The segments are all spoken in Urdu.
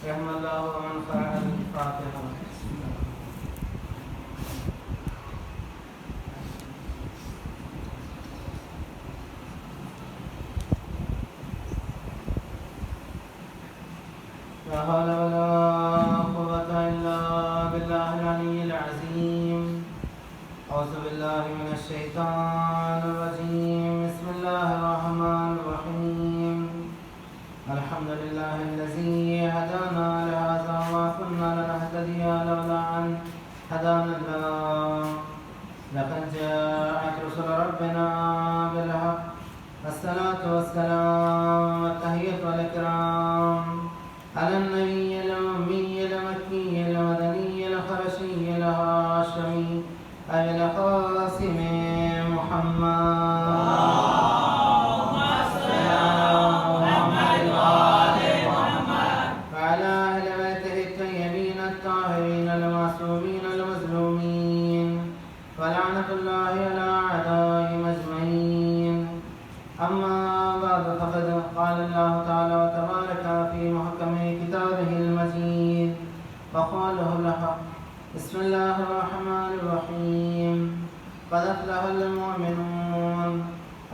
رحم الله ومن قرأ الفاتحة. لا حول ولا قوة إلا بالله العلي العظيم. أعوذ بالله من الشيطان الرجيم. بسم الله الرحمن الرحيم. الحمد لله الذي هدانا لهذا وما كنا لنهتدي لولا أن هدانا الله. لقد جاءت رسل ربنا بالحق. الصلاة والسلام والتحية والإكرام على النبي الأمي المكي المدني الخرشي الهاشمي أبي القاسم محمد. وعلى أهل بيته الطيبين الطاهرين المعصومين المظلومين ولعنة الله على أعدائهم أجمعين. أما بعد فقد قال الله تعالى وتبارك في محكم كتابه المجيد وقوله الحق. بسم الله الرحمن الرحيم. قد أفلح المؤمنون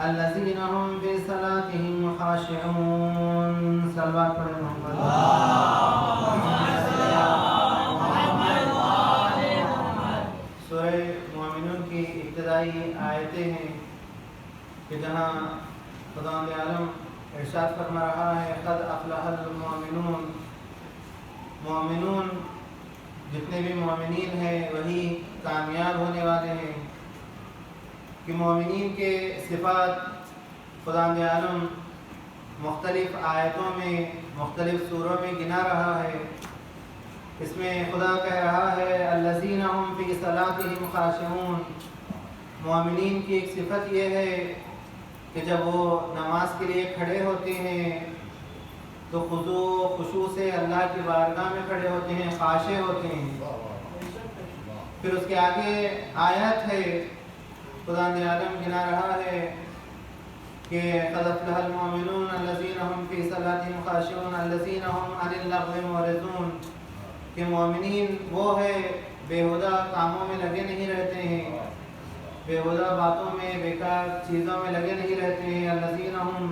الذين هم في صلاتهم خاشعون. صلوات پڑھیں محمد. سورہ مومنون کی ابتدائی آیتیں ہیں کہ جہاں خداوند عالم ارشاد فرما رہا ہے قد افلح المؤمنون. مومنون جتنے بھی مومنین ہیں وہی کامیاب ہونے والے ہیں. کہ مومنین کے صفات خداوند عالم مختلف آیتوں میں مختلف سوروں میں گنا رہا ہے. اس میں خدا کہہ رہا ہے الذین هم فی صلاتهم خاشعون. مومنین کی ایک صفت یہ ہے کہ جب وہ نماز کے لیے کھڑے ہوتے ہیں تو خضوع و خشوع سے اللہ کی بارگاہ میں کھڑے ہوتے ہیں, خاشع ہوتے ہیں. پھر اس کے آگے آیت ہے خداوند عالم گنا رہا ہے کہ قد افلح المؤمنون الذین هم فی صلاتهم خاشعون الذین هم عن اللغو معرضون. کہ مومنین وہ ہے بیہودہ کاموں میں لگے نہیں رہتے ہیں, بیہودہ باتوں میں بیکار چیزوں میں لگے نہیں رہتے ہیں. الذین هم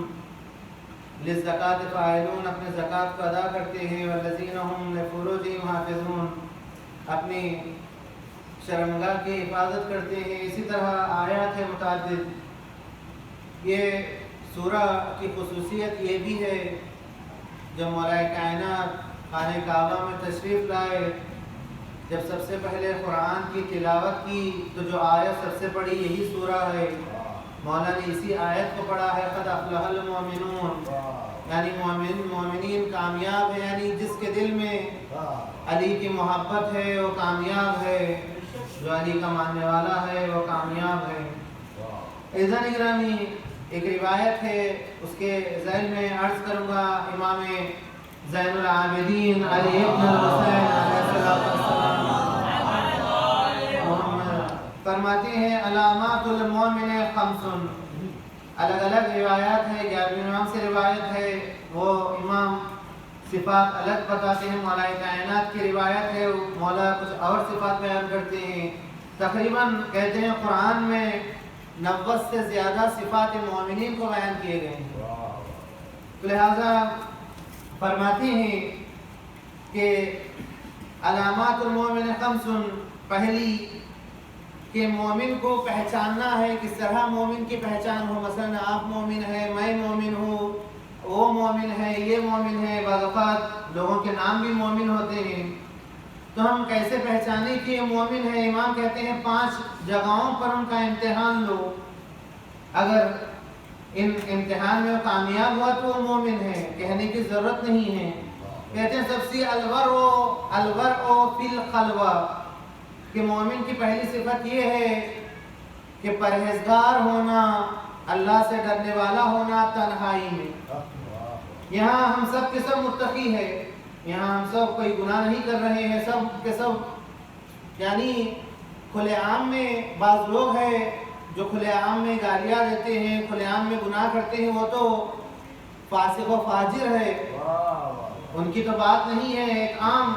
للزکاۃ فاعلون. اپنے زکوٰۃ کو ادا کرتے ہیں. والذین هم لفروجهم حافظون. اپنی شرمگاہ کی حفاظت کرتے ہیں. اسی طرح آیات ہے متعدد. یہ سورہ کی خصوصیت یہ بھی ہے جب مولا کائنات خانہ کعبہ میں تشریف لائے, جب سب سے پہلے قرآن کی تلاوت کی تو جو آیت سب سے بڑی یہی سورہ ہے. مولا نے اسی آیت کو پڑھا ہے قد افلح المؤمنون. یعنی مومنین کامیاب ہے, یعنی جس کے دل میں علی کی محبت ہے وہ کامیاب ہے, جو علی کا ماننے والا ہے وہ کامیاب ہے. اذن اکرامی ایک روایت ہے اس کے ذیل میں عرض کروں گا. امام زین العابدین علی ابن الحسین علیہ السلام فرماتے ہیں علامات المومن خمس. الگ الگ روایات ہے, 11ویں امام سے روایت ہے, وہ امام صفات الگ بتاتے ہیں. مولا کائنات کی روایت ہے, مولا کچھ اور صفات بیان کرتے ہیں. تقریباً کہتے ہیں قرآن میں 90 سے زیادہ صفات مومنین کو بیان کیے گئے ہیں. تو لہذا فرماتے ہیں کہ علامات المومن خمس. پہلی کہ مومن کو پہچاننا ہے, کس طرح مومن کی پہچان ہو. مثلا آپ مومن ہیں, میں مومن ہوں, وہ مومن ہے, یہ مومن ہے. بعض اوقات لوگوں کے نام بھی مومن ہوتے ہیں, تو ہم کیسے پہچانے کہ یہ مومن ہے. امام کہتے ہیں 5 جگہوں پر ان کا امتحان لو. اگر ان امتحان میں وہ کامیاب ہوا تو وہ مومن ہے, کہنے کی ضرورت نہیں ہے. کہتے ہیں سب سے الورع فی الخلوہ. کہ مومن کی پہلی صفت یہ ہے کہ پرہیزگار ہونا, اللہ سے ڈرنے والا ہونا تنہائی میں. یہاں ہم سب کے سب متقی ہے, یہاں ہم سب کوئی گناہ نہیں کر رہے ہیں, سب کے سب. یعنی کھلے عام میں بعض لوگ ہیں جو کھلے عام میں گالیاں دیتے ہیں, کھلے عام میں گناہ کرتے ہیں, وہ تو فاسق و فاجر ہے. ان کی تو بات نہیں ہے ایک عام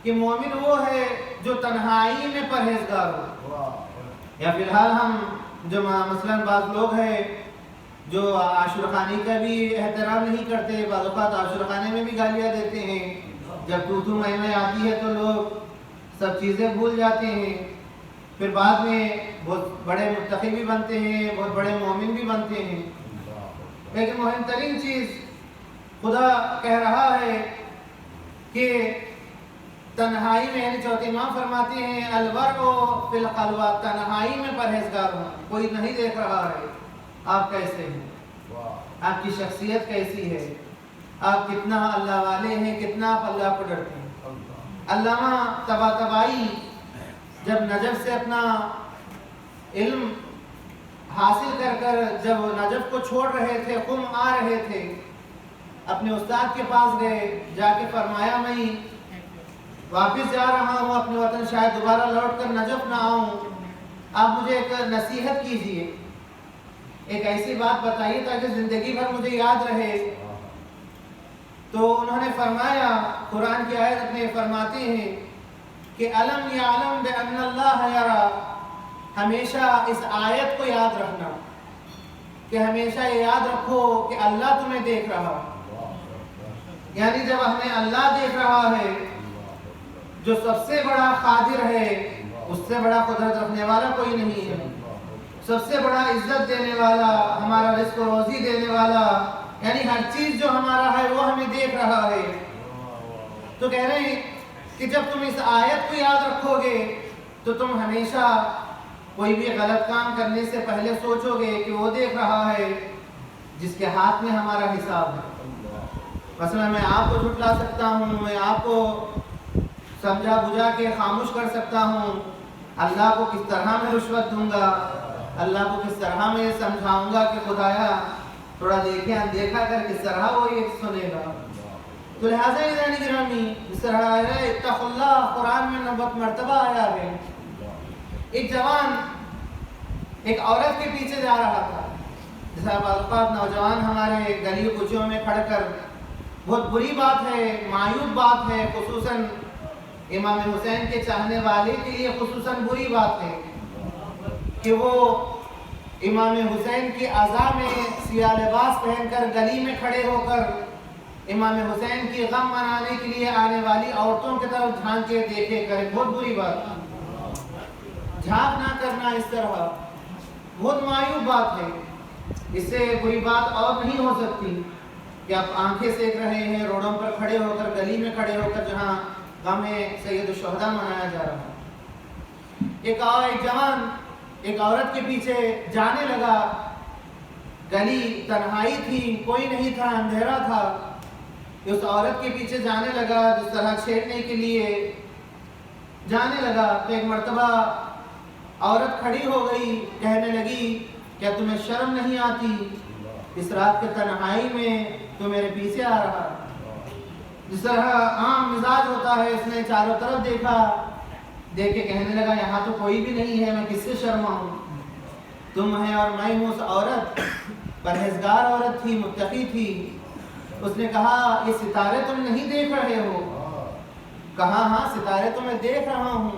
کہ مومن وہ ہے جو تنہائی میں پرہیزگار ہو. یا فی الحال ہم جو مثلاً بعض لوگ ہیں جو عاشور خانی کا بھی احترام نہیں کرتے، بعض اوقات عاشور خانے میں بھی گالیاں دیتے ہیں. جب تو میں آتی ہے تو لوگ سب چیزیں بھول جاتے ہیں، پھر بعد میں بہت بڑے متقی بھی بنتے ہیں، بہت بڑے مومن بھی بنتے ہیں. لیکن مہم ترین چیز خدا کہہ رہا ہے کہ تنہائی میں، یعنی چوتھے امام فرماتے ہیں الورع فی الخلوہ، تنہائی میں پرہیزگار ہوں. کوئی نہیں دیکھ رہا ہے آپ کیسے ہیں، آپ کی شخصیت کیسی ہے، آپ کتنا اللہ والے ہیں، کتنا آپ اللہ کو ڈرتے ہیں. علامہ طباطبائی جب نجف سے اپنا علم حاصل کر جب نجف کو چھوڑ رہے تھے، قم آ رہے تھے، اپنے استاد کے پاس گئے، جا کے فرمایا میں واپس جا رہا ہوں اپنے وطن، شاید دوبارہ لوٹ کر نجف نہ آؤں، آپ مجھے ایک نصیحت کیجئے، ایک ایسی بات بتائیے تاکہ زندگی بھر مجھے یاد رہے. تو انہوں نے فرمایا، قرآن کی آیت میں فرماتے ہیں کہ الم یعلم بان اللہ یرا، ہمیشہ اس آیت کو یاد رکھنا کہ ہمیشہ یہ یاد رکھو کہ اللہ تمہیں دیکھ رہا. یعنی جب ہمیں اللہ دیکھ رہا ہے، جو سب سے بڑا قادر ہے، اس سے بڑا قدرت رکھنے والا کوئی نہیں ہے، سب سے بڑا عزت دینے والا، ہمارا رزق و روزی دینے والا، یعنی ہر چیز جو ہمارا ہے وہ ہمیں دیکھ رہا ہے. تو کہہ رہے ہیں کہ جب تم اس آیت کو یاد رکھو گے تو تم ہمیشہ کوئی بھی غلط کام کرنے سے پہلے سوچو گے کہ وہ دیکھ رہا ہے جس کے ہاتھ میں ہمارا حساب ہے. مثلا میں آپ کو جھٹلا سکتا ہوں، میں آپ کو سمجھا بجھا کے خاموش کر سکتا ہوں، اللہ کو کس طرح میں رشوت دوں گا، اللہ کو کس طرح میں سمجھاؤں گا کہ خدایا تھوڑا دیکھیں، دیکھا کر کس طرح وہ یہ سنے گا. تو لہٰذا عزیزان گرامی، اس طرح ہے اتقوا اللہ قرآن میں 90 مرتبہ آیا ہے. ایک جوان ایک عورت کے پیچھے جا رہا تھا. جیسا بعض اوقات نوجوان ہمارے گلی کوچوں میں کھڑ کر، بہت بری بات ہے، معیوب بات ہے، خصوصاً امام حسین کے چاہنے والے کے لیے خصوصاً بری بات ہے کہ وہ امام حسین کی عزا میں سیاہ لباس پہن کر گلی میں کھڑے ہو کر امام حسین کی غم منانے کے لیے آنے والی عورتوں کی طرف جھانک کے دیکھے کرے. بہت بری بات، جھانک نہ کرنا اس طرح بہت معیوب بات ہے. اس سے بری بات اور نہیں ہو سکتی کہ آپ آنکھیں سیک رہے ہیں روڈوں پر کھڑے ہو کر، گلی میں کھڑے ہو کر، جہاں غم سید الشہداء منایا جا رہا ہے. ایک جوان ایک عورت کے پیچھے جانے لگا. گلی تنہائی تھی، کوئی نہیں تھا، اندھیرا تھا. اس عورت کے پیچھے جانے لگا، جس طرح چھیڑنے کے لیے جانے لگا. تو ایک مرتبہ عورت کھڑی ہو گئی، کہنے لگی کیا تمہیں شرم نہیں آتی؟ اس رات کے تنہائی میں تو میرے پیچھے آ رہا. جس طرح عام مزاج ہوتا ہے، اس نے چاروں طرف دیکھا، دیکھ کے کہنے لگا یہاں تو کوئی بھی نہیں ہے، میں کس سے شرماؤں؟ تم ہے اور میں ہوں. اس عورت پرہیزگار عورت تھی، متقی تھی. اس نے کہا یہ ستارے تم نہیں دیکھ رہے ہو؟ کہا ہاں ستارے تو میں دیکھ رہا ہوں،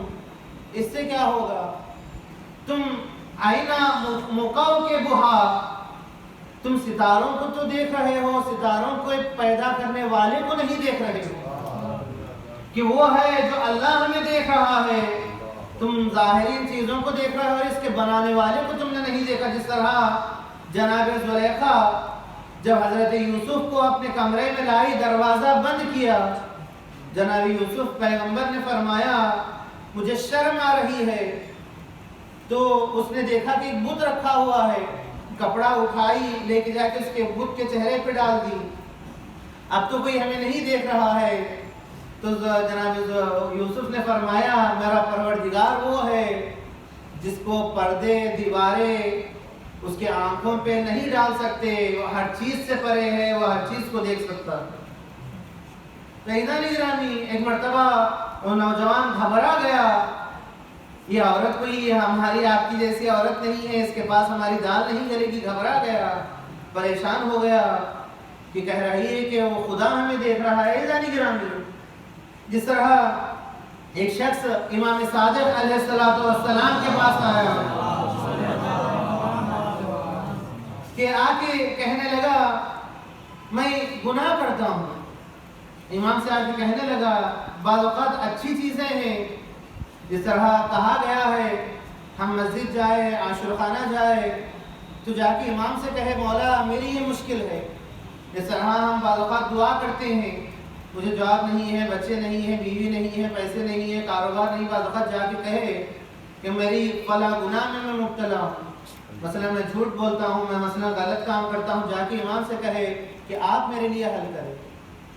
اس سے کیا ہوگا؟ تم آئینہ مقاو کے بہا، تم ستاروں کو تو دیکھ رہے ہو، ستاروں کو پیدا کرنے والے کو نہیں دیکھ رہے ہو کہ وہ ہے جو اللہ ہمیں دیکھ رہا ہے. تم ظاہرین چیزوں کو دیکھ رہے ہو اور اس کے بنانے والے کو تم نے نہیں دیکھا. جس طرح جناب زلیخا جب حضرت یوسف کو اپنے کمرے میں لائی، دروازہ بند کیا، جناب یوسف پیغمبر نے فرمایا مجھے شرم آ رہی ہے. تو اس نے دیکھا کہ ایک بت رکھا ہوا ہے، کپڑا اٹھائی، لے کے جا کے اس کے بت کے چہرے پہ ڈال دی. اب تو کوئی ہمیں نہیں دیکھ رہا ہے. تو جناب یوسف نے فرمایا میرا پروردگار وہ ہے جس کو پردے دیواریں اس کے آنکھوں پہ نہیں ڈال سکتے، وہ ہر چیز سے پرے ہے، وہ ہر چیز کو دیکھ سکتا ہے. ایک مرتبہ وہ نوجوان گھبرا گیا، یہ عورت کوئی ہماری آپ کی جیسی عورت نہیں ہے، اس کے پاس ہماری دال نہیں گلے گی. گھبرا گیا، پریشان ہو گیا. کہ کہہ رہی ہے کہ وہ خدا ہمیں دیکھ رہا ہے. عزیزان گرامی، جس طرح ایک شخص امام صادق علیہ السلام کے پاس آیا کہ آ کے کہنے لگا میں گناہ کرتا ہوں. امام سے آ کے کہنے لگا بعض اوقات اچھی چیزیں ہیں، جس طرح کہا گیا ہے ہم مسجد جائے، عاشور خانہ جائے تو جا کے امام سے کہے مولا میری یہ مشکل ہے. جس طرح ہم بعض اوقات دعا کرتے ہیں مجھے جاب نہیں ہے، بچے نہیں ہیں، بیوی نہیں ہے، پیسے نہیں ہے، کاروبار نہیں، بعض اوقات جا کے کہے کہ میری فلاں گناہ میں مبتلا ہوں، مثلا میں جھوٹ بولتا ہوں، میں مثلا غلط کام کرتا ہوں، جا کے امام سے کہے کہ آپ میرے لیے حل کریں.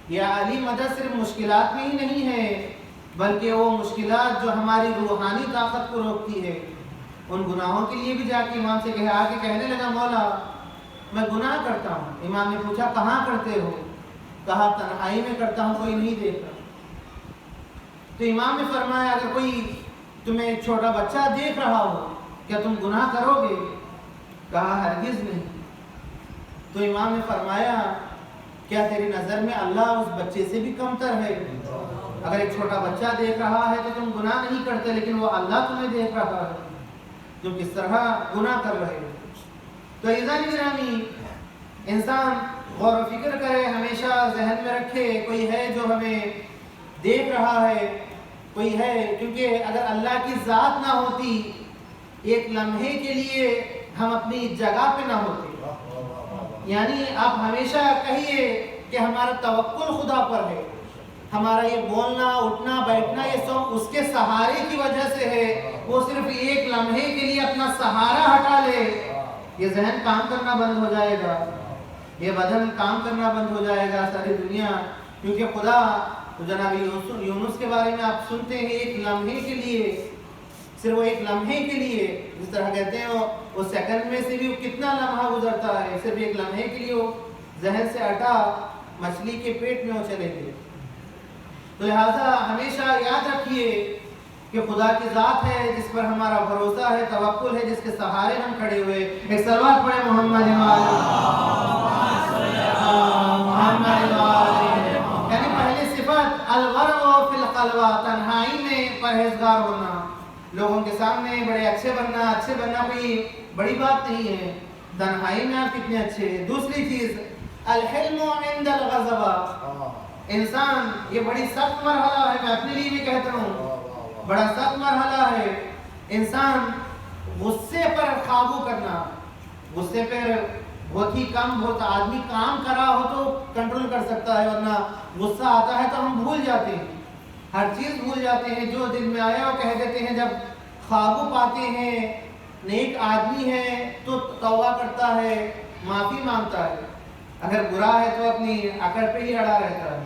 یہ علی مدد صرف مشکلات میں ہی نہیں ہے، بلکہ وہ مشکلات جو ہماری روحانی طاقت کو روکتی ہے ان گناہوں کے لیے بھی جا کے امام سے کہے. آ کے کہنے لگا مولا میں گناہ کرتا ہوں. امام نے پوچھا کہاں کرتے ہو؟ کہا تنہائی میں کرتا ہوں، کوئی نہیں دیکھ رہا. تو امام نے فرمایا اگر کوئی تمہیں چھوٹا بچہ دیکھ رہا ہو کیا تم گناہ کرو گے؟ کہا ہرگز نہیں. تو امام نے فرمایا کیا تیری نظر میں اللہ اس بچے سے بھی کمتر ہے؟ اگر ایک چھوٹا بچہ دیکھ رہا ہے تو تم گناہ نہیں کرتے، لیکن وہ اللہ تمہیں دیکھ رہا ہے تم کس طرح گناہ کر رہے ہو. تو عزیزان گرامی، انسان غور و فکر کرے، ہمیشہ ذہن میں رکھے کوئی ہے جو ہمیں دیکھ رہا ہے، کوئی ہے، کیونکہ اگر اللہ کی ذات نہ ہوتی ایک لمحے کے لیے ہم اپنی جگہ پہ نہ ہوتے. یعنی آپ ہمیشہ کہیے کہ ہمارا توکل خدا پر ہے، ہمارا یہ بولنا اٹھنا بیٹھنا یہ سب اس کے سہارے کی وجہ سے ہے. وہ صرف ایک لمحے کے لیے اپنا سہارا ہٹا لے، یہ ذہن کام کرنا بند ہو جائے گا، یہ بدن کام کرنا بند ہو جائے گا، ساری دنیا. کیونکہ خدا تو جناب یونس کے بارے میں آپ سنتے ہیں ایک لمحے کے لیے، صرف وہ ایک لمحے کے لیے، جس طرح کہتے ہیں وہ سیکنڈ میں سے بھی کتنا لمحہ گزرتا ہے، صرف ایک لمحے کے لیے وہ ذہن سے ہٹا، مچھلی کے پیٹ میں وہ چلے گئے. تو لہٰذا ہمیشہ یاد رکھیے کہ خدا کی ذات ہے جس پر ہمارا بھروسہ ہے، توکل ہے، جس کے سہارے ہم کھڑے ہوئے. ایک صلوات پڑھیں محمد یعنی پہلی صفت الورع فی الخلوہ، تنہائی میں پرہیزگار ہونا. لوگوں کے سامنے بڑے اچھے بننا کوئی بڑی بات نہیں ہے، تنہائی میں آپ کتنے اچھے ہیں. دوسری چیز الحلم عند الغضب. انسان یہ بڑی سخت مرحلہ ہے، میں اپنے لیے بھی کہتا ہوں بڑا سخت مرحلہ ہے. انسان غصے پر قابو کرنا، غصے پر بہت ہی کم، بہت آدمی کام کرا ہو تو کنٹرول کر سکتا ہے، ورنہ غصہ آتا ہے تو ہم بھول جاتے ہیں، ہر چیز بھول جاتے ہیں، جو دل میں آیا وہ کہہ دیتے ہیں. جب قابو پاتے ہیں، نیک آدمی ہے تو توبہ کرتا ہے، معافی مانگتا ہے، اگر برا ہے تو اپنی اکڑ پہ ہی اڑا رہتا ہے.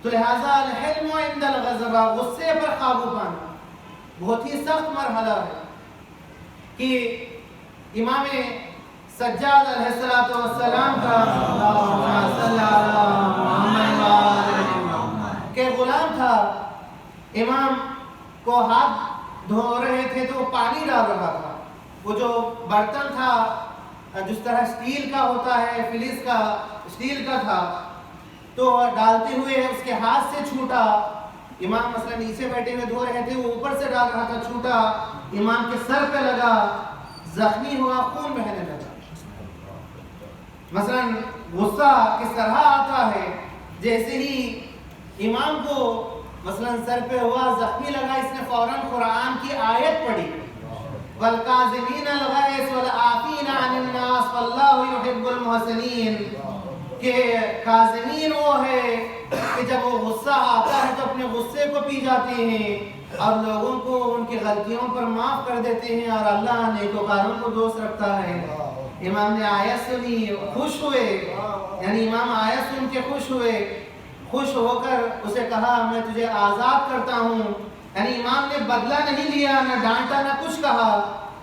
تو لہٰذا الحلم عند الغضب، غصے پر قابو پانا بہت ہی سخت مرحلہ ہے. کہ امام سجاد علیہ السلام کا کہ غلام تھا، امام کو ہاتھ دھو رہے تھے تو وہ پانی ڈال رہا تھا. وہ جو برتن تھا جس طرح اسٹیل کا ہوتا ہے، فلز کا اسٹیل کا تھا، تو ڈالتے ہوئے اس کے ہاتھ سے چھوٹا. امام مثلا نیچے بیٹھے ہوئے دھو رہے تھے، وہ اوپر سے ڈال رہا تھا، چھوٹا امام کے سر پہ لگا، زخمی ہوا، خون بہنے لگا. مثلا غصہ کس طرح آتا ہے، جیسے ہی امام کو مثلا سر پہ ہوا، زخمی لگا، اس نے فوراً قرآن کی آیت پڑھی وَالْقَاظِمِينَ الْغَيْظَ وَالْعَافِينَ عَنِ النَّاسِ وَاللَّهُ يُحِبُّ الْمُحْسِنِينَ. کہ کاظمین وہ ہے کہ جب وہ غصہ آتا ہے تو اپنے غصے کو پی جاتے ہیں اور لوگوں کو ان کی غلطیوں پر معاف کر دیتے ہیں، اور اللہ نیکوکاروں کو دوست رکھتا ہے. امام نے آیت سنی، خوش ہوئے، یعنی امام آیت سن کے خوش ہوئے، خوش ہو کر اسے کہا میں تجھے آزاد کرتا ہوں. یعنی امام نے بدلہ نہیں لیا، نہ ڈانٹا، نہ کچھ کہا،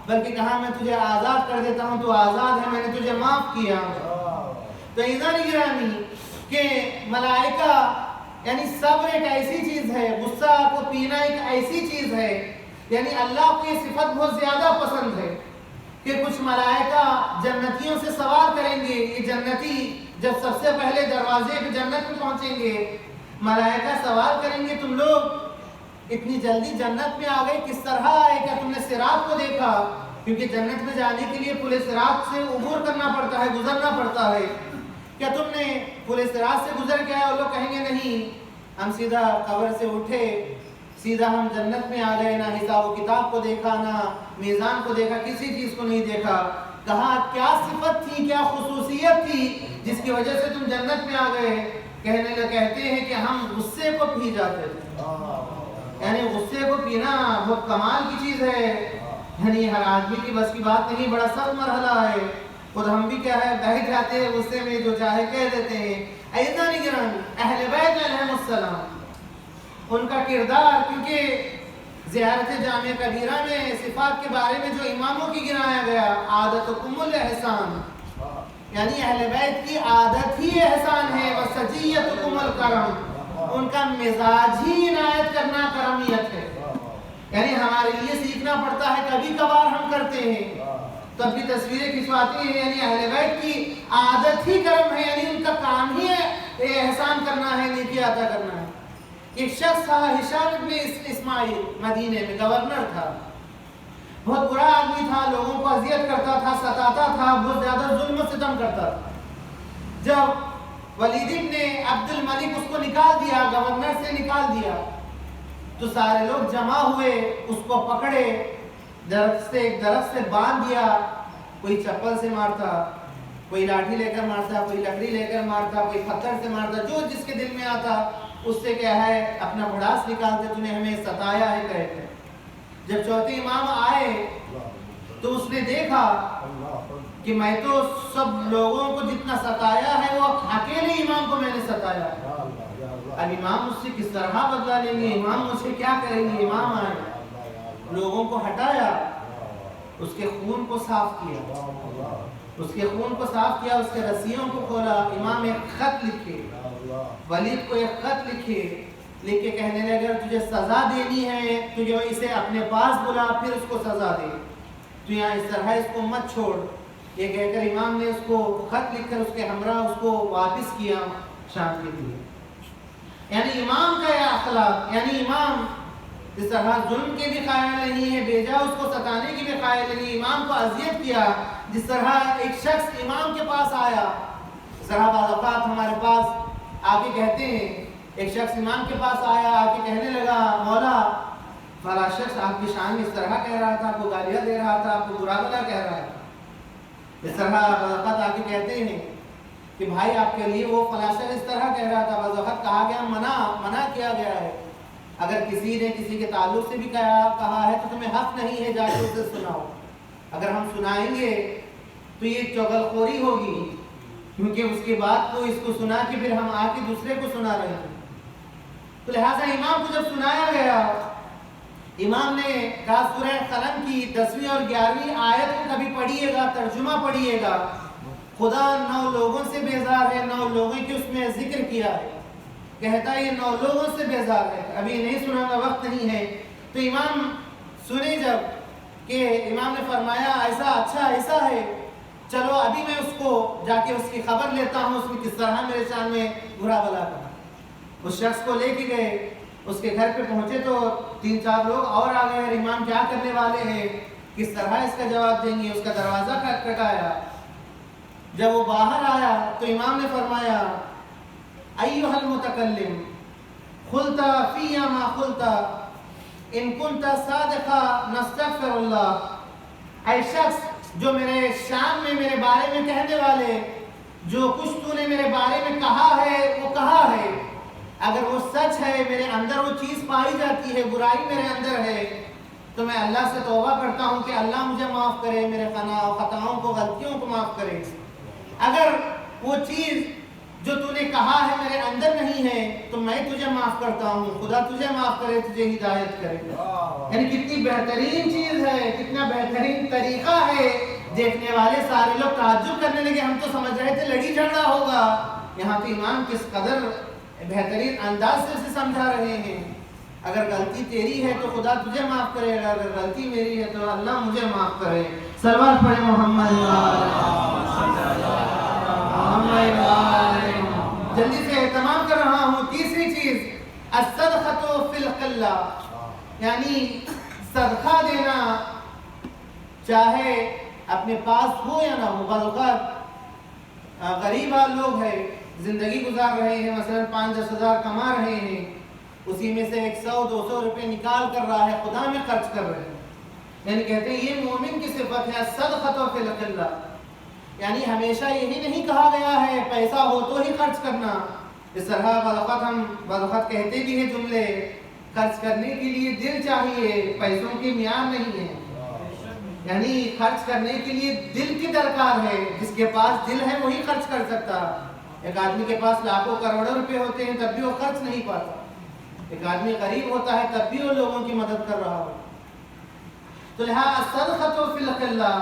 بلکہ کہا میں تجھے آزاد کر دیتا ہوں، تو آزاد ہے، میں نے تجھے معاف کیا. تو عزیزان گرامی کہ ملائکہ یعنی صبر ایک ایسی چیز ہے، غصہ کو پینا ایک ایسی چیز ہے، یعنی اللہ کو یہ صفت بہت زیادہ پسند ہے کہ کچھ ملائکہ جنتیوں سے سوال کریں گے، یہ جنتی جب سب سے پہلے دروازے پہ جنت میں پہنچیں گے، ملائکہ سوال کریں گے تم لوگ اتنی جلدی جنت میں آ گئے کس طرح آئے؟ کیا تم نے صراط کو دیکھا؟ کیونکہ جنت میں جانے کے لیے پل صراط سے عبور کرنا پڑتا ہے، گزرنا پڑتا ہے۔ کیا تم نے پل صراط سے گزر کے آئے؟ اور لوگ کہیں گے نہیں، ہم سیدھا قبر سے اٹھے، سیدھا ہم جنت میں آ گئے، نہ حساب و کتاب کو دیکھا، نہ میزان کو دیکھا، کسی چیز کو نہیں دیکھا۔ کہا کیا صفت تھی، کیا خصوصیت تھی جس کی وجہ سے تم جنت میں آ گئے؟ کہتے ہیں کہ ہم غصے کو پی جاتے تھے، یعنی غصے کو پینا بہت کمال کی چیز ہے، یعنی ہر آدمی کی بس کی بات نہیں، بڑا سخت مرحلہ ہے۔ خود ہم بھی کیا ہے بیٹھ جاتے ہیں غصے میں، جو چاہے کہہ دیتے ہیں۔ ایسا نہیں گران اہل بیت علیہم السلام، ان کا کردار، کیونکہ زیارت جامع کبیرہ میں صفات کے بارے میں جو اماموں کی گنایا گیا، عادتکم الاحسان، یعنی اہل بیت کی عادت ہی احسان ہے، وسجیتکم الکرم، ان کا مزاج ہی عنایت کرنا کرمیت ہے۔ یعنی ہمارے لیے سیکھنا پڑتا ہے، کبھی کبھار ہم کرتے ہیں تب بھی تصویریں کھنچواتے ہیں، یعنی اہل بیت کی عادت ہی کرم ہے، یعنی ان کا کام ہی احسان کرنا ہے، نیکی عطا کرنا ہے۔ ایک شخص تھا ہشام ابن اسماعیل، مدینے میں گورنر تھا، بہت برا آدمی تھا، لوگوں کو اذیت کرتا تھا، ستاتا تھا، بہت زیادہ ظلم و ستم کرتا تھا۔ جب ولید ابن عبد الملک اس کو نکال دیا، گورنر سے نکال دیا، تو سارے لوگ جمع ہوئے، اس کو پکڑے، ایک درخت سے باندھ دیا، کوئی چپل سے مارتا، کوئی لاٹھی لے کر مارتا، کوئی لکڑی لے کر مارتا، کوئی پتھر سے مارتا، جو جس کے دل میں آتا اس سے کیا ہے اپنا بھڑاس نکالتے، تو نے ہمیں ستایا ہے کہتے۔ جب چوتھے امام آئے تو اس نے دیکھا کہ میں تو سب لوگوں کو جتنا ستایا ہے وہ اکیلے امام کو میں نے ستایا، اب امام مجھ سے کس طرح بدلا لیں گے، امام مجھ سے کیا کریں گے؟ امام آئے، لوگوں کو ہٹایا، اس کے خون کو صاف کیا، اس کے خون کو صاف کیا، اس کے رسیوں کو کھولا، امام ایک خط لکھے، ولید کو ایک خط لکھے، لکھ کے کہنے لگے اگر تجھے سزا دینی ہے تجھے اسے اپنے پاس بلا، پھر اس کو سزا دے، تو یہاں اس طرح اس کو مت چھوڑ۔ یہ کہہ کر امام نے اس کو خط لکھ کر اس کے ہمراہ اس کو واپس کیا شام کے لیے۔ یعنی امام کا یہ اخلاق، یعنی امام اس طرح ظلم کے بھی قائل نہیں ہے، بیجا اس کو ستانے کی بھی قائل نہیں، امام کو اذیت کیا۔ جس طرح ایک شخص امام کے پاس آیا، اس طرح بعض اوقات ہمارے پاس آ کے کہتے ہیں، ایک شخص امام کے پاس آیا، آ کے کہنے لگا مولا فلاں شخص آپ کی شان میں اس طرح کہہ رہا تھا، آپ کو گالیاں دے رہا تھا، آپ کو برا بھلا کہہ رہا تھا۔ اس طرح بعض اوقات آ کے کہتے ہیں کہ بھائی آپ کے لیے وہ فلاں شخص اس طرح کہہ رہا تھا، بعض اوقات کہا گیا منع کیا گیا ہے، اگر کسی نے کسی کے تعلق سے بھی کہا ہے تو تمہیں حق نہیں ہے جا کے اسے سناؤ، اگر ہم سنائیں گے تو یہ چغل خوری ہوگی، کیونکہ اس کے بعد تو اس کو سنا کے پھر ہم آ کے دوسرے کو سنا رہے ہیں۔ تو لہٰذا امام کو جب سنایا گیا، امام نے کہا سورہ قلم کی 10ویں اور 11ویں آیت کو کبھی پڑھیے گا، ترجمہ پڑھیے گا، خدا 9 لوگوں سے بیزار ہے، 9 لوگوں کی اس میں ذکر کیا ہے، کہتا ہے یہ 9 لوگوں سے بیزار ہے، ابھی نہیں سنا گا، وقت نہیں ہے۔ تو امام سنے جب کہ امام نے فرمایا ایسا، اچھا ایسا ہے، چلو ابھی میں اس کو جا کے اس کی خبر لیتا ہوں، اس نے کس طرح میرے شان میں برا بلا کہا۔ اس شخص کو لے کے گئے، اس کے گھر پہ پہنچے تو 3-4 لوگ اور آ گئے، امام کیا کرنے والے ہیں، کس طرح اس کا جواب دیں گے، اس کا دروازہ کھٹکھٹایا۔ جب وہ باہر آیا تو امام نے فرمایا ایھا المتکلم قلت فی ما قلت ان کنت صادقا نستغفر اللہ، اے شخص جو میرے شان میں میرے بارے میں کہنے والے، جو کچھ تو نے میرے بارے میں کہا ہے وہ کہا ہے، اگر وہ سچ ہے، میرے اندر وہ چیز پائی جاتی ہے، برائی میرے اندر ہے، تو میں اللہ سے توبہ کرتا ہوں کہ اللہ مجھے معاف کرے، میرے خطاؤں کو، غلطیوں کو معاف کرے۔ اگر وہ چیز جو تو نے کہا ہے میرے اندر نہیں ہے تو میں تجھے معاف کرتا ہوں، خدا تجھے معاف کرے، تجھے ہدایت کرے۔ یعنی کتنی بہترین چیز ہے، کتنا بہترین طریقہ ہے، دیکھنے والے سارے لوگ تعجب کرنے لگے، ہم تو سمجھ رہے تھے لڑی جھگڑا ہوگا، یہاں تو امام کس قدر بہترین انداز سے اسے سمجھا رہے ہیں۔ اگر غلطی تیری ہے تو خدا تجھے معاف کرے گا، اگر غلطی میری ہے تو اللہ مجھے معاف کرے۔ سلوات پڑھے محمد جلدی سے اہتمام کر رہا ہوں. تیسری چیز الصدقۃ فی القلہ، یعنی صدقہ دینا چاہے اپنے پاس ہو یا نہ ہو. بعض اوقات غریب لوگ ہیں، زندگی گزار رہے ہیں، مثلا 5-10 ہزار کما رہے ہیں، اسی میں سے 100-200 روپے نکال کر رہا ہے، خدا میں خرچ کر رہے ہیں. یعنی کہتے ہیں یہ مومن کی صفت ہے الصدقۃ فی القلہ. یعنی ہمیشہ یہی نہیں کہا گیا ہے پیسہ ہو تو ہی خرچ کرنا. اس طرح بعض اوقات کہتے بھی ہیں جملے، خرچ کرنے کے لیے دل چاہیے، پیسوں کی معیار نہیں ہے. یعنی خرچ کرنے کے لیے دل کی درکار ہے. جس کے پاس دل ہے وہی خرچ کر سکتا. ایک آدمی کے پاس لاکھوں کروڑوں روپے ہوتے ہیں تب بھی وہ خرچ نہیں پاتا. ایک آدمی غریب ہوتا ہے تب بھی وہ لوگوں کی مدد کر رہا ہو. تو لہٰذا الصدقۃ فی القلہ،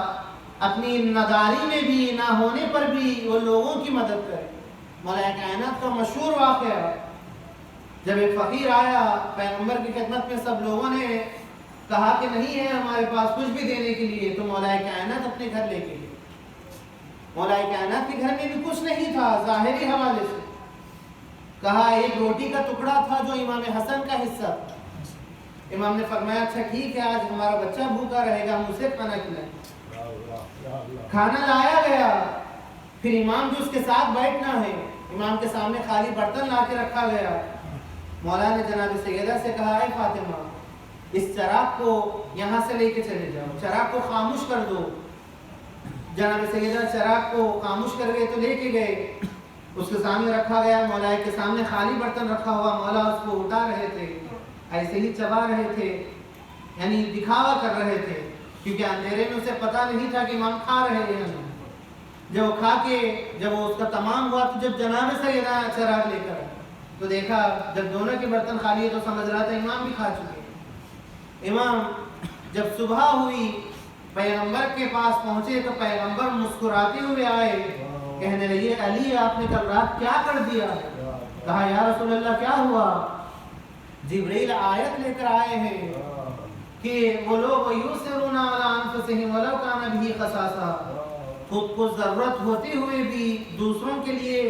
اپنی نداری میں بھی، نہ ہونے پر بھی وہ لوگوں کی مدد کرے. مولا کائنات کا مشہور واقعہ، جب ایک فقیر آیا پیغمبر کی خدمت میں، سب لوگوں نے کہا کہ نہیں ہے ہمارے پاس کچھ بھی دینے کے لیے، تو مولا کائنات اپنے گھر لے کے گئے. مولا کائنات کے گھر میں بھی کچھ نہیں تھا. ظاہری حوالے سے کہا ایک روٹی کا ٹکڑا تھا جو امام حسن کا حصہ تھا. امام نے فرمایا اچھا ٹھیک ہے، آج ہمارا بچہ بھوکا رہے گا، ہم اسے کھانا کھلائیں. کھانا لایا گیا. پھر امام جو اس کے ساتھ بیٹھنا ہے، امام کے سامنے خالی برتن لا کے رکھا گیا. مولا نے جناب سیدہ سے کہا اے فاطمہ، اس چراغ کو یہاں سے لے کے چلے جاؤ، چراغ کو خاموش کر دو. جناب سیدہ چراغ کو خاموش کر گئے تو لے کے گئے. اس کے سامنے رکھا گیا. مولا کے سامنے خالی برتن رکھا ہوا، مولا اس کو اٹھا رہے تھے، ایسے ہی چبا رہے تھے، یعنی دکھاوا کر رہے تھے، کیونکہ اندھیرے میں اسے پتا نہیں تھا کہ امام کھا رہے ہیں. جب وہ کھا کے جب وہ اس کا تمام ہوا تو جب جناب سیدہ چراغ لے کر تو دیکھا جب دونوں کے برتن خالی ہے تو سمجھ رہا تھا امام بھی کھا چکے. امام جب صبح ہوئی پیغمبر کے پاس پہنچے تو پیغمبر مسکراتے ہوئے آئے، کہنے لگے علی آپ نے کل رات کیا کر دیا؟ کہا یا رسول اللہ کیا ہوا؟ جبریل آیت لے کر آئے ہیں کہ وہ لوگ یؤثرون علی انفسہم ولو کان بہ خصاصہ، خود کو ضرورت ہوتے ہوئے بھی دوسروں کے لیے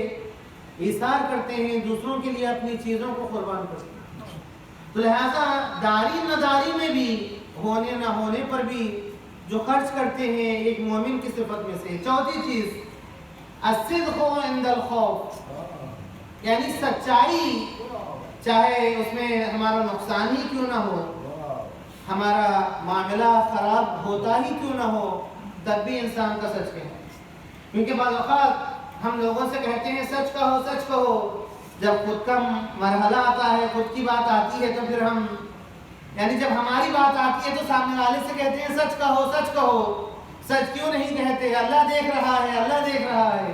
ایثار کرتے ہیں، دوسروں کے لیے اپنی چیزوں کو قربان کرتے ہیں. تو لہذا داری نداری میں بھی، ہونے نہ ہونے پر بھی جو خرچ کرتے ہیں ایک مومن کی صفت میں سے. چوتھی چیز الصدق عند الخوف، یعنی سچائی، چاہے اس میں ہمارا نقصان ہی کیوں نہ ہو، ہمارا معاملہ خراب ہوتا ہی کیوں نہ ہو، تب بھی انسان کا سچ کہنا. کیونکہ بعض اوقات ہم لوگوں سے کہتے ہیں سچ کہو سچ کہو، جب خود کا مرحلہ آتا ہے، خود کی بات آتی ہے تو پھر ہم، یعنی جب ہماری بات آتی ہے تو سامنے والے سے کہتے ہیں سچ کہو سچ کہو. سچ کیوں نہیں کہتے؟ اللہ دیکھ رہا ہے، اللہ دیکھ رہا ہے.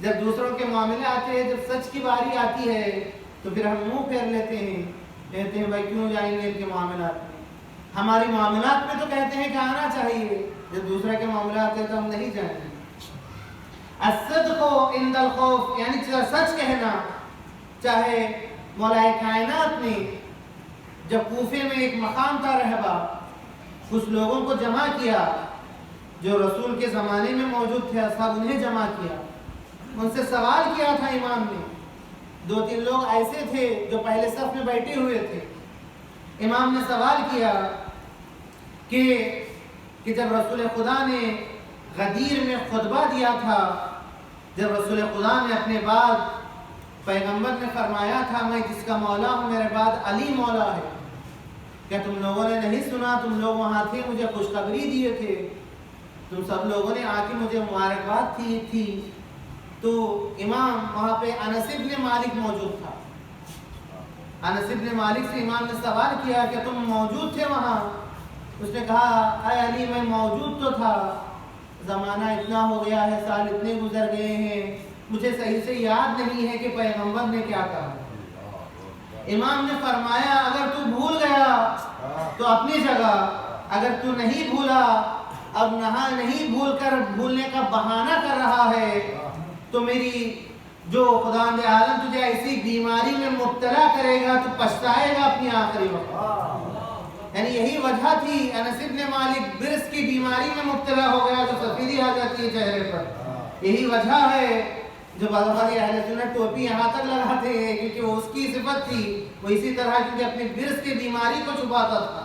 جب دوسروں کے معاملے آتے ہیں، جب سچ کی باری آتی ہے تو پھر ہم منہ پھیر لیتے ہیں، کہتے ہیں بھائی کیوں جائیں گے ان کے معاملات میں. ہماری معاملات میں تو کہتے ہیں کہ آنا چاہیے، جب دوسرے کے معاملات ہیں تو ہم نہیں جائیں گے. الصدق عند الخوف، یعنی سچ کہنا. چاہے مولا کائنات نے جب کوفے میں ایک مقام تھا رہبا، کچھ لوگوں کو جمع کیا جو رسول کے زمانے میں موجود تھے، اصحاب انہیں جمع کیا، ان سے سوال کیا تھا امام نے. 2-3 لوگ ایسے تھے جو پہلے صف میں بیٹھے ہوئے تھے. امام نے سوال کیا کہ جب رسول خدا نے غدیر میں خطبہ دیا تھا، جب رسول خدا نے اپنے بعد پیغمبر نے فرمایا تھا میں جس کا مولا ہوں میرے بعد علی مولا ہے، کیا تم لوگوں نے نہیں سنا؟ تم لوگ وہاں تھے، مجھے خوشخبری دیے تھے، تم سب لوگوں نے آ کے مجھے مبارکباد تھی. تو امام وہاں پہ انس بن مالک موجود تھا. انس بن مالک سے امام نے سوال کیا کہ تم موجود تھے وہاں؟ اس نے کہا اے علی میں موجود تو تھا، زمانہ اتنا ہو گیا ہے، سال اتنے گزر گئے ہیں، مجھے صحیح سے یاد نہیں ہے کہ پیغمبر نے کیا کہا. امام نے فرمایا اگر تو بھول گیا تو اپنی جگہ، اگر تو نہیں بھولا، اب نہیں بھولنے کا بہانہ کر رہا ہے تو میری جو خداوند عالم تجھے ایسی بیماری میں مبتلا کرے گا تو پچھتائے گا اپنی آخری وقت. یعنی یہی وجہ تھی انس بن مالک برس کی بیماری میں مبتلا ہو گیا جو سفیدی آ جاتی ہے چہرے پر. یہی وجہ ہے جو بعض اہل سنت ٹوپی یہاں تک لگاتے ہیں کیونکہ وہ اس کی صفت تھی، وہ اسی طرح کیونکہ اپنی برس کی بیماری کو چھپاتا تھا،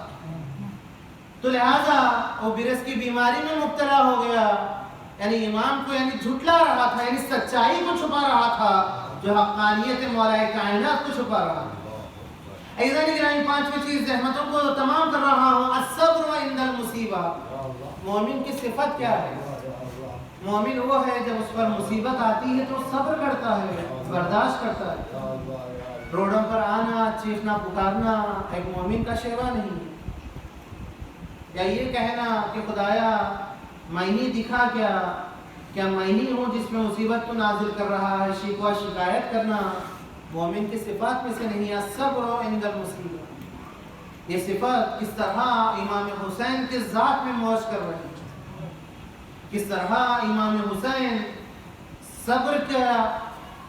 تو لہٰذا وہ برس کی بیماری میں مبتلا ہو گیا، یعنی امام کو یعنی جھٹلا رہا تھا، یعنی سچائی کو چھپا رہا تھا جو حقانیت مولا کائنات کو چھپا رہا تھا۔ ایضاً گرامی پانچویں چیز رحمتوں کو تمام کر رہا ہوں، الصبر عند المصیبہ۔ مومن کی صفت کیا ہے؟ مومن وہ ہے جب اس پر مصیبت آتی ہے تو صبر کرتا ہے، برداشت کرتا ہے۔ روڈوں پر آنا، چیخنا پکارنا ایک مومن کا شیوا نہیں ہے، یا یہ کہنا کہ خدایا میں ہی دکھا کیا میں ہی ہوں جس میں مصیبت کو نازل کر رہا ہے، شکوہ شکایت کرنا مومن کی صفات میں سے نہیں ہے۔ الصبر عند المصیبہ، یہ صفت کس طرح امام حسین کے ذات میں موج کر رہی ہے، کس طرح امام حسین صبر کا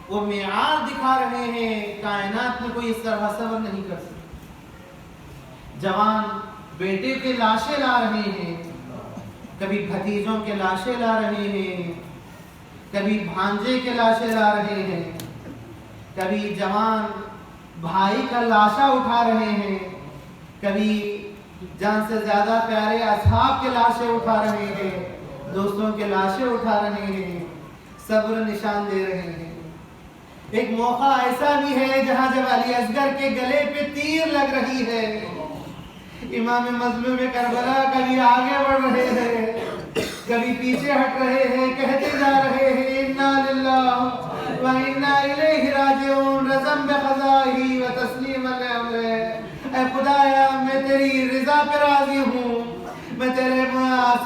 وہ معیار دکھا رہے ہیں، کائنات میں کوئی اس طرح صبر نہیں کر سکتا۔ جوان بیٹے کے لاشیں لا رہے ہیں، کبھی بھتیجوں کے لاشیں لا رہے ہیں، کبھی بھانجے کے لاشیں لا رہے ہیں، کبھی جوان بھائی کا لاشا اٹھا رہے ہیں، کبھی جان سے زیادہ پیارے اصحاب کے لاشیں اٹھا رہے ہیں، دوستوں کے لاشیں اٹھا رہے ہیں، صبر نشان دے رہے ہیں۔ ایک موقع ایسا بھی ہے جہاں جب علی اصغر کے گلے پہ تیر لگ رہی ہے، امام مظلوم کربلا کبھی آگے بڑھ رہے ہیں، کبھی پیچھے ہٹ رہے ہیں، کہتے جا رہے ہیں انا للہ و انا الیہ راجعون، رضم بقضائہ و تسلیما لامرہ۔ اے خدایا میں تیری رضا پہ راضی ہوں، میں تیرے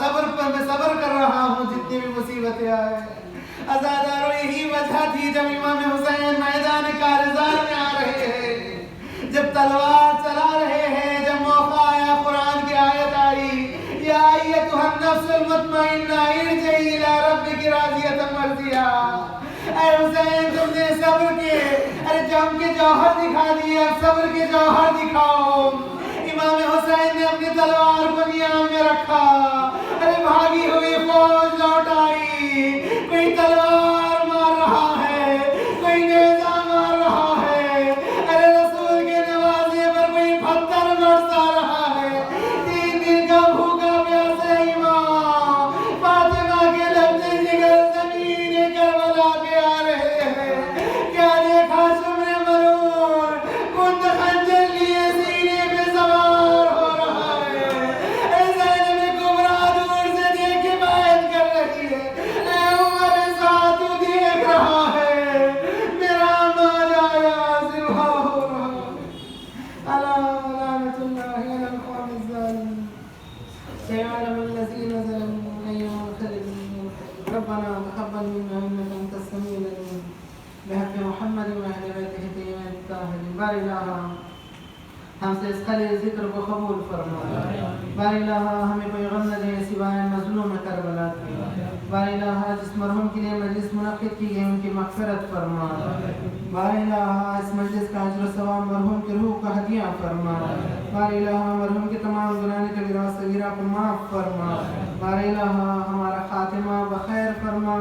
صبر پر میں صبر کر رہا ہوں جتنی بھی مصیبتیں آئے۔ عزادارو یہی وجہ تھی جب امام حسین میدان کارزار میں آ رہے ہیں، جب تلوار چلا رہے ہیں، جب موقع آیا قرآن کی آیت آئی، یا ایتھا النفس المطمئنہ ارجعی الی ربک راضیۃ مرضیہ۔ اے حسین تم نے صبر کے جم کے جوہر دکھا دیے، اب صبر کے جوہر دکھاؤ۔ امام حسین نے اپنی تلوار کو نیام میں رکھا، ارے بھاگی ہوئی فوج لوٹ آئی، کوئی تلوار مار رہا ہے، کوئی نیزہ مار رہا ہے، ارے رسول کے نوازے پر کوئی پتھر برسا رہا ہے۔ 3 دن کا بھوکا پیاسا امام فاطمہ کے لبتے جگر زمین کربلا پہ آ رہے ہیں، کیا دیکھا شمر مرون کند خنجر لیے سینے پہ سوار ہو رہا ہے، اے زینب کبریٰ دور سے دیکھ کے بیعت کر رہی ہے، اے عمر ساتھ تو دیکھ رہا ہے، میرا مال آیا ذبح ہو رہا ہے۔ الا لعنۃ اللہ علی القوم الظالمین، سيعلم الذين ظلموا أي منقلب ينقلبون۔ ربنا تقبل منا إنك أنت السميع العليم، بحق محمد وأهل بيته الطيبين الطاهرين۔ بار الہ ہم سے اس خلی ذکر کو قبول فرما، بار الہ ہمیں کوئی غم نہ دے سوائے مظلوم کربلا کے، بار الہ جس مرحوم کے لیے مجلس منعقد کی گئی ان کی مغفرت فرما، بار الہ اس مجلس کا اجر و ثواب مرحوم کی روح کا ہدیہ فرما، بار الہ مرحوم کے تمام گناہ کبیرہ و صغیرہ کو معاف فرما، بار الہ ہمارا خاتمہ بخیر فرما،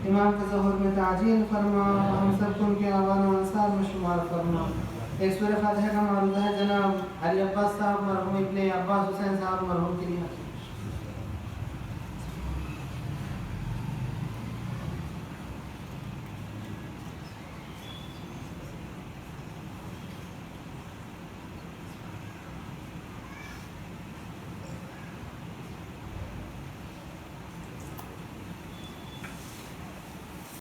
امام کے ظہور میں تعجیل فرما، ہم سب کو ان کے آبان و انصار میں شمار فرما۔ ایک سورہ فاتحہ کا معروضہ ہے جناب علی عباس صاحب مرحوم ابن عباس حسین صاحب مرحوم کے لیے۔